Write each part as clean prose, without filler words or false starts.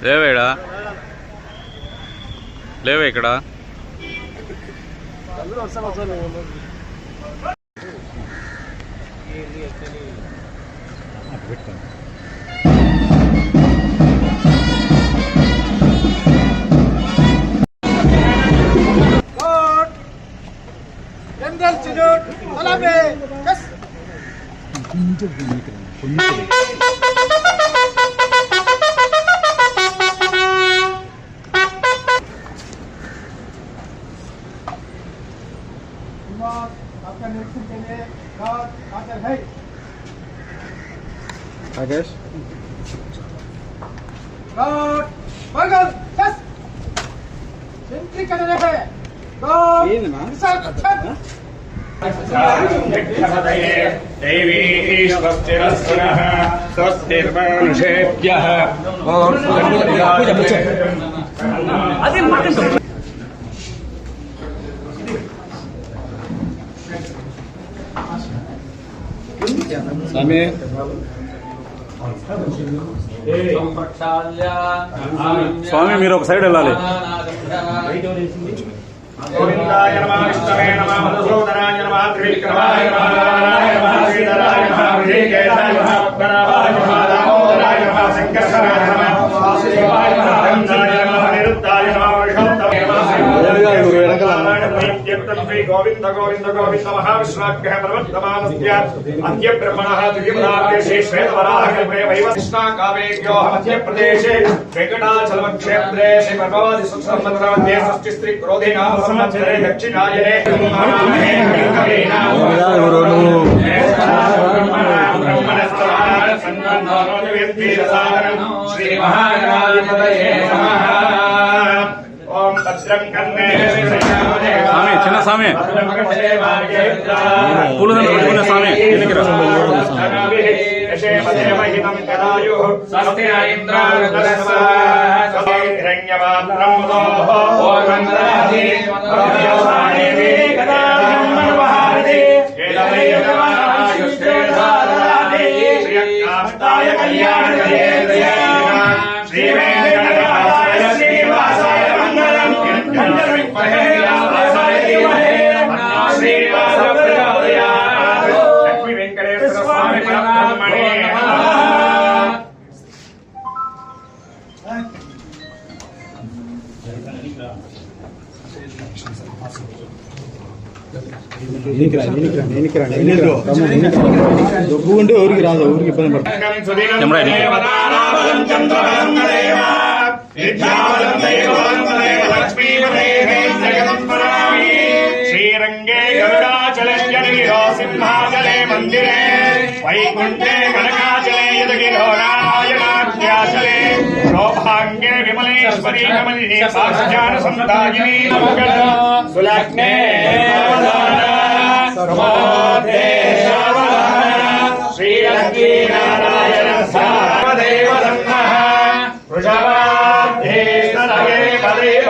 లేవేడా లేవే ఇక్కడ आपका निरीक्षण के लिए आकर है आकाश बंगल बस एंट्री कर रहे हैं देवी स्वस्तिरस्तुनः स्वस्तिर्मनुषेभ्यः स्वामी స్వామి మీరు ఒక సైడ్ వెళ్ళాలి గోవిందాయ నమః విష్ణవే నమః మధుసూదనాయ నమః త్రివిక్రమాయ నమః నారాయణాయ నమః శ్రీధరాయ నమః ఋషికేశాయ నమః పద్మనాభాయ నమః దామోదరాయ నమః శంకర్షణాయ నమః వాసుదేవాయ నమః హంసాయ నమః నిరుద్ధాయ నమః వృషోత్తమే నమః శ్రీ గోవింద గోవింద గోవింద మహావిష్ణాఖ్య ప్రవర్తమానస్య అద్య బ్రహ్మణః త్రిపురాఖ్య శ్రీ శ్వేతవరాహకల్పే వైవస్నాకావేభ్యో మధ్యప్రదేశే వెంకటాచలమక్షేత్రే శ్రీ భగవతి సుసంవత్సరमध्ये షష్ఠిస్త్రీ క్రోధినామ సంవత్సరే దక్షిణాయనే శ్రీ మహాగణాధిపతయే నమః. ఓం భద్రం కర్ణే స్వామి చిన్న స్వామి పూలదండ పెట్టుకునే స్వామి ఎన్నికరా డబ్బు ఉంటే ఊరికి రాదు ఊరికి ఇబ్బంది పడుతుంది శ్రీరంగే గరుడాచలే సింహాచలే మందిరే వైకుంఠే కనకాచలే యదగిరో నారాయణాఖ్యాచలే శోభాంగే విమలేశ్వరీ కమలినీ సాక్షాన సందాయిని సులగ్నే శ్రీలక్ష్మీ నారాయణ దేవ వృషభాధే సరగే పదేవ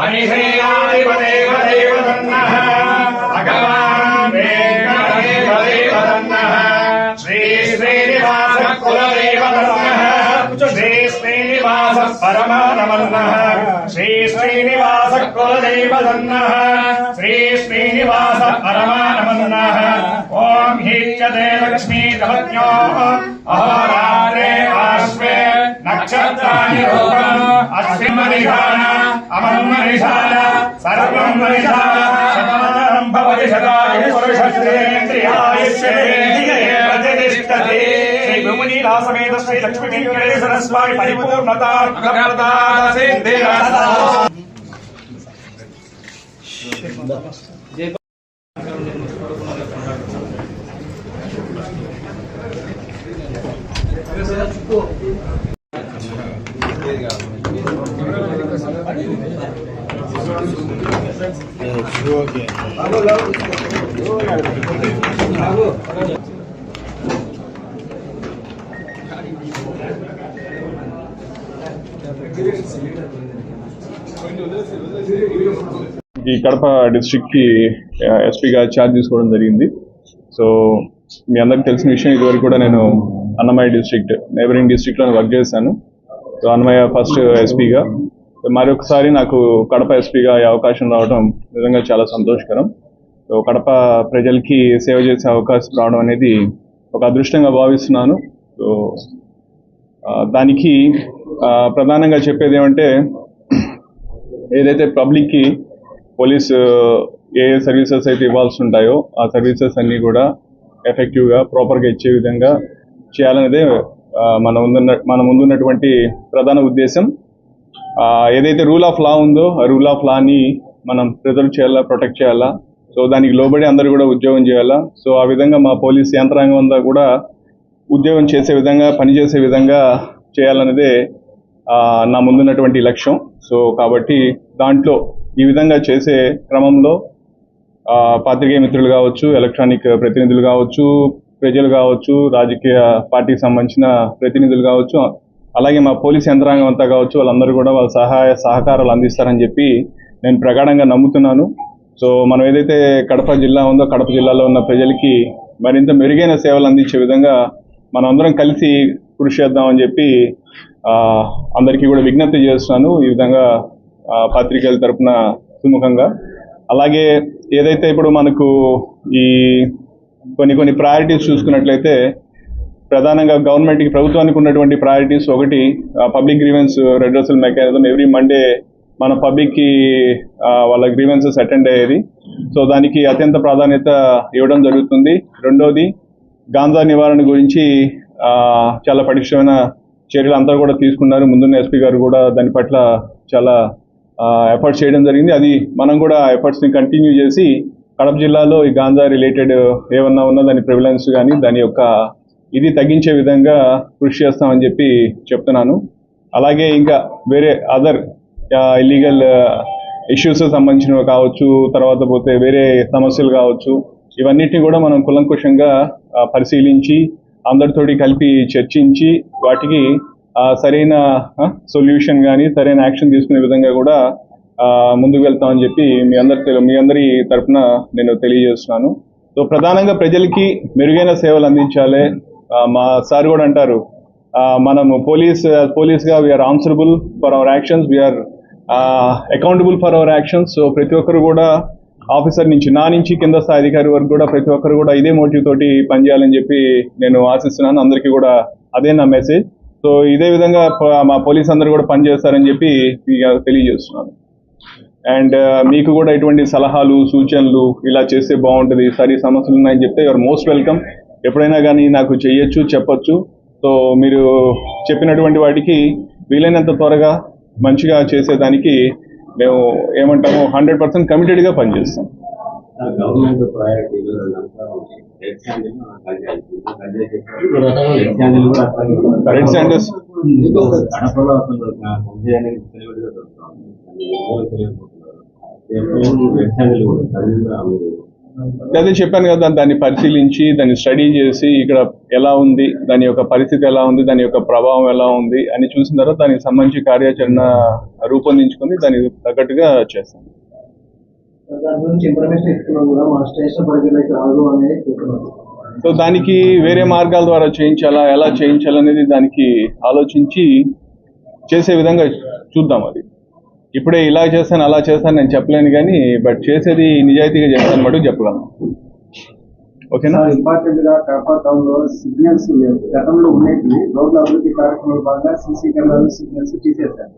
అనిహేయాధిపదేవ దేవ భగవాన్ దేవ శ్రీ శ్రీనివాస కులదేవ శ్రీ శ్రీనివాస పరమానమన్న శ్రీ శ్రీనివాస కులదేవ శ్రీ శ్రీనివాస పరమానమన్న ఓం హీచ్యతే లక్ష్మీ దహత్యో అహోరాత్రే ఆశ్వే నక్షత్రాణి రూపం అశ్విమనిధాన అమన్మనిధాన సర్వం మనిధాన శతమానం భవతి శతాయు పురుషేంద్రియాయుష్యేంద్రియే ప్రతిష్ఠతి శ్రీ భూమినీలా సమేత శ్రీ లక్ష్మీ వెంకటేశ్వర స్వామి పరిపూర్ణతార్థప్రదాన సిద్ధిరస్తు. ఈ కడప డిస్ట్రిక్ట్కి ఎస్పీగా ఛార్జ్ తీసుకోవడం జరిగింది. సో మీ అందరికీ తెలిసిన విషయం, ఇదివరకు కూడా నేను అన్నమయ్య డిస్ట్రిక్ట్ నైబరింగ్ డిస్ట్రిక్ట్లో వర్క్ చేశాను. సో అన్నమయ్య ఫస్ట్ ఎస్పీగా, మరొకసారి నాకు కడప ఎస్పీగా ఈ అవకాశం రావడం నిజంగా చాలా సంతోషకరం. సో కడప ప్రజలకి సేవ చేసే అవకాశం రావడం అనేది ఒక అదృష్టంగా భావిస్తున్నాను. సో దానికి ప్రధానంగా చెప్పేది ఏమంటే, ఏదైతే పబ్లిక్కి పోలీస్ ఏ సర్వీసెస్ అయితే ఇవ్వాల్సి ఉంటాయో ఆ సర్వీసెస్ అన్నీ కూడా ఎఫెక్టివ్గా ప్రాపర్గా ఇచ్చే విధంగా చేయాలనేదే మన ముందున్నటువంటి ప్రధాన ఉద్దేశం. ఏదైతే రూల్ ఆఫ్ లా ఉందో ఆ రూల్ ఆఫ్ లాని మనం ప్రిజర్వ్ చేయాలా, ప్రొటెక్ట్ చేయాలా. సో దానికి లోబడి అందరూ కూడా ఉద్యోగం చేయాలా. సో ఆ విధంగా మా పోలీస్ యంత్రాంగం అంతా కూడా ఉద్యోగం చేసే విధంగా, పనిచేసే విధంగా చేయాలనేదే నా ముందున్నటువంటి లక్ష్యం. సో కాబట్టి దాంట్లో ఈ విధంగా చేసే క్రమంలో పాత్రికేయ మిత్రులు కావచ్చు, ఎలక్ట్రానిక్ ప్రతినిధులు కావచ్చు, ప్రజలు కావచ్చు, రాజకీయ పార్టీకి సంబంధించిన ప్రతినిధులు కావచ్చు, అలాగే మా పోలీస్ యంత్రాంగం అంతా కావచ్చు, వాళ్ళందరూ కూడా వాళ్ళ సహకారాలు అందిస్తారని చెప్పి నేను ప్రగాఢంగా నమ్ముతున్నాను. సో మనం ఏదైతే కడప జిల్లా ఉందో, కడప జిల్లాలో ఉన్న ప్రజలకి మరింత మెరుగైన సేవలు అందించే విధంగా మనం అందరం కలిసి కృషి చేద్దామని చెప్పి అందరికీ కూడా విజ్ఞప్తి చేస్తున్నాను, ఈ విధంగా పాత్రికేయుల తరపున సుముఖంగా. అలాగే ఏదైతే ఇప్పుడు మనకు ఈ కొన్ని ప్రయారిటీస్ చూసుకున్నట్లయితే, ప్రధానంగా గవర్నమెంట్కి, ప్రభుత్వానికి ఉన్నటువంటి ప్రయారిటీస్, ఒకటి public grievance redressal mechanism. Every Monday మన పబ్లిక్కి వాళ్ళ గ్రీవెన్సెస్ అటెండ్ అయ్యేది. సో దానికి అత్యంత ప్రాధాన్యత ఇవ్వడం జరుగుతుంది. రెండోది, గాంజా నివారణ గురించి చాలా పటిష్టమైన చర్యలు అంతా కూడా తీసుకున్నారు. ముందున్న ఎస్పీ గారు కూడా దాని పట్ల చాలా ఎఫర్ట్స్ చేయడం జరిగింది. అది మనం కూడా ఎఫర్ట్స్ని కంటిన్యూ చేసి కడప జిల్లాలో ఈ గాంజా రిలేటెడ్ ఏమన్నా ఉన్నా దాని ప్రివిలెన్స్ కానీ దాని యొక్క ఇది తగ్గించే విధంగా కృషి చేస్తామని చెప్పి చెప్తున్నాను. అలాగే ఇంకా వేరే అదర్ ఇల్లీగల్ ఇష్యూస్ సంబంధించినవి కావచ్చు, తర్వాత పోతే వేరే సమస్యలు కావచ్చు, ఇవన్నిటిని కూడా మనం కులంకుషంగా పరిశీలించి అందరితోటి కలిపి చర్చించి వాటికి సరైన సొల్యూషన్ కానీ సరైన యాక్షన్ తీసుకునే విధంగా కూడా ముందుకు వెళ్తామని చెప్పి మీ అందరి తరఫున నేను తెలియజేస్తున్నాను. సో ప్రధానంగా ప్రజలకి మెరుగైన సేవలు అందించాలి. మా సార్ కూడా అంటారు, మనము పోలీస్గా we are answerable for our actions, we are accountable for our actions. So ప్రతి ఒక్కరు కూడా ఆఫీసర్ నుంచి, నా నుంచి కింద స్థాయి అధికారి వరకు కూడా ప్రతి ఒక్కరు కూడా ఇదే మోటివ్ తోటి పనిచేయాలని చెప్పి నేను ఆశిస్తున్నాను. అందరికీ కూడా అదే నా మెసేజ్. సో ఇదే విధంగా మా పోలీస్ అందరూ కూడా పనిచేస్తారని చెప్పి తెలియజేస్తున్నాను. అండ్ మీకు కూడా ఎటువంటి సలహాలు, సూచనలు ఇలా చేస్తే బాగుంటుంది, సరి సమస్యలు ఉన్నాయని చెప్తే యూఆర్ మోస్ట్ వెల్కమ్. ఎప్పుడైనా కానీ నాకు చెయ్యొచ్చు, చెప్పొచ్చు. సో మీరు చెప్పినటువంటి వాటికి వీలైనంత త్వరగా మంచిగా చేసేదానికి మేము ఏమంటాము 100% కమిటెడ్గా పనిచేస్తాం. గవర్నమెంట్ ప్రయారిటీలు రెడ్ శాండర్స్ కడపలో అసలు అదే చెప్పాను కదా, దాన్ని పరిశీలించి దాన్ని స్టడీ చేసి ఇక్కడ ఎలా ఉంది, దాని యొక్క పరిస్థితి ఎలా ఉంది, దాని యొక్క ప్రభావం ఎలా ఉంది అని చూసిన తర్వాత దానికి సంబంధించి కార్యాచరణ రూపొందించుకొని దానికి తగ్గట్టుగా చేస్తాను. సో దానికి వేరే మార్గాల ద్వారా చేయించాలా, ఎలా చేయించాలనేది దానికి ఆలోచించి చేసే విధంగా చూద్దాం. అది ఇప్పుడే ఇలా చేస్తాను అలా చేస్తాను నేను చెప్పలేను, కానీ బట్ చేసేది నిజాయితీగా చేస్తాను మటుకు చెప్పగలను. ఓకేనా? ఇంపార్టెంట్ గా కడప టౌన్ లో సిగ్నల్స్ గతంలో ఉండేవి, రోడ్ల అభివృద్ధి కార్యక్రమంలో భాగంగా సీసీ కెమెరాలు సిగ్నల్స్ తీసేశారు.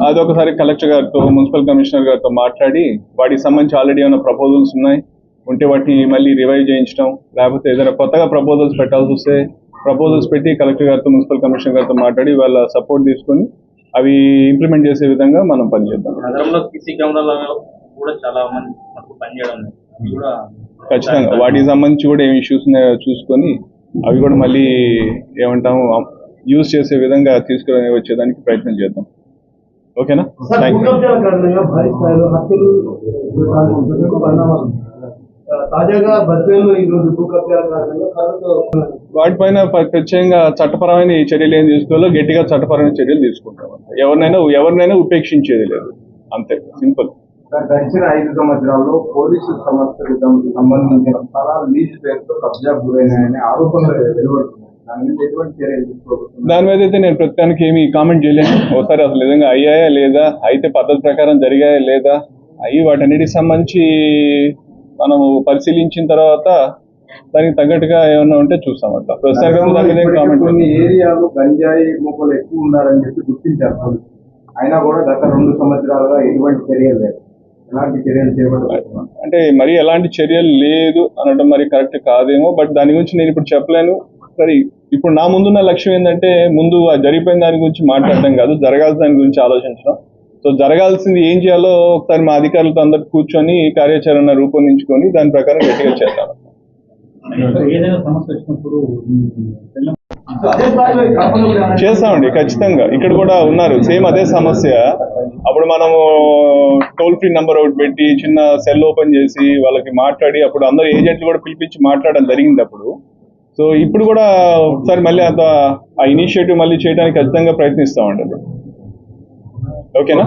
అదొకసారి కలెక్టర్ గారితో, మున్సిపల్ కమిషనర్ గారితో మాట్లాడి వాటికి సంబంధించి ఆల్రెడీ ఏమైనా ప్రపోజల్స్ ఉన్నాయి ఉంటే వాటిని మళ్ళీ రివైవ్ చేయించడం, లేకపోతే ఏదైనా కొత్తగా ప్రపోజల్స్ పెట్టాల్సి వస్తే ప్రపోజల్స్ పెట్టి కలెక్టర్ గారితో, మున్సిపల్ కమిషనర్ గారితో మాట్లాడి వాళ్ళ సపోర్ట్ తీసుకొని అవి ఇంప్లిమెంట్ చేసే విధంగా మనం పనిచేద్దాం. నగరంలో సీసీ కెమెరాలు కూడా చాలా మంది పనిచేయడం కూడా ఖచ్చితంగా వాటికి సంబంధించి కూడా ఏమి ఇష్యూస్ ఉన్నాయో చూసుకొని అవి కూడా మళ్ళీ ఏమంటాము యూజ్ చేసే విధంగా తీసుకుని వచ్చేదానికి ప్రయత్నం చేద్దాం. ఓకేనా? తాజాగా బద్వేలు ఈ రోజు భూ కబ్జాల కారణంగా కర్రతో వాటిపైన ప్రత్యేకంగా చట్టపరమైన ఈ చర్యలు ఏం తీసుకోవాలో గట్టిగా చట్టపరమైన చర్యలు తీసుకుంటాం. ఎవరినైనా ఉపేక్షించేది లేదు, అంతే సింపుల్. గడిచిన 5 సంవత్సరాల్లో పోలీసు సంస్థలకు సంబంధించిన స్థలాలు లీజ్ పేరుతో కబ్జా గురైనాయనే ఆరోపణలు వెలువడుతున్నాయి. దాని మీద ఎటువంటి చర్యలు తీసుకోబోతున్నారు? దాని మీద అయితే నేను ప్రస్తుతానికి ఏమి కామెంట్ చేయలేను. ఒకసారి అసలు నిజంగా అయ్యాయా లేదా, అయితే పద్ధతి ప్రకారం జరిగాయా లేదా, అయ్యి వాటన్నిటికి సంబంధించి మనము పరిశీలించిన తర్వాత దానికి తగ్గట్టుగా ఏమన్నా ఉంటే చూస్తాం. అట్లా ప్రస్తుతానికి దాని మీద కామెంట్. కొన్ని ఏరియాలు గంజాయి మొక్కలు ఎక్కువ ఉన్నారని చెప్పి గుర్తించారు పోలీసులు. అయినా కూడా గత 2 సంవత్సరాలుగా ఎటువంటి చర్యలు లేదు. ఎలాంటి చర్యలు చేపడుతున్నారు? అంటే మరి ఎలాంటి చర్యలు లేదు అనడం మరి కరెక్ట్ కాదేమో, బట్ దాని గురించి నేను ఇప్పుడు చెప్పలేను. సరే, ఇప్పుడు నా ముందున్న లక్ష్యం ఏంటంటే ముందు జరిగిపోయిన దాని గురించి మాట్లాడడం కాదు, జరగాల్సిన దాని గురించి ఆలోచించడం. సో జరగాల్సింది ఏం చేయాలో ఒకసారి మా అధికారులతో అందరు కూర్చొని కార్యాచరణ రూపొందించుకొని దాని ప్రకారం గట్టిగా చేద్దాం. ఏదైనా సమస్య వచ్చినప్పుడు చేస్తామండి ఖచ్చితంగా. ఇక్కడ కూడా ఉన్నారు సేమ్ అదే సమస్య. అప్పుడు మనము టోల్ ఫ్రీ నెంబర్ ఒకటి పెట్టి చిన్న సెల్ ఓపెన్ చేసి వాళ్ళకి మాట్లాడి అప్పుడు అందరు ఏజెంట్లు కూడా పిలిపించి మాట్లాడడం జరిగింది అప్పుడు. సో ఇప్పుడు కూడా ఒకసారి మళ్ళీ ఆ ఇనిషియేటివ్ మళ్ళీ చేయడానికి ఖచ్చితంగా ప్రయత్నిస్తామండి. ఓకేనా?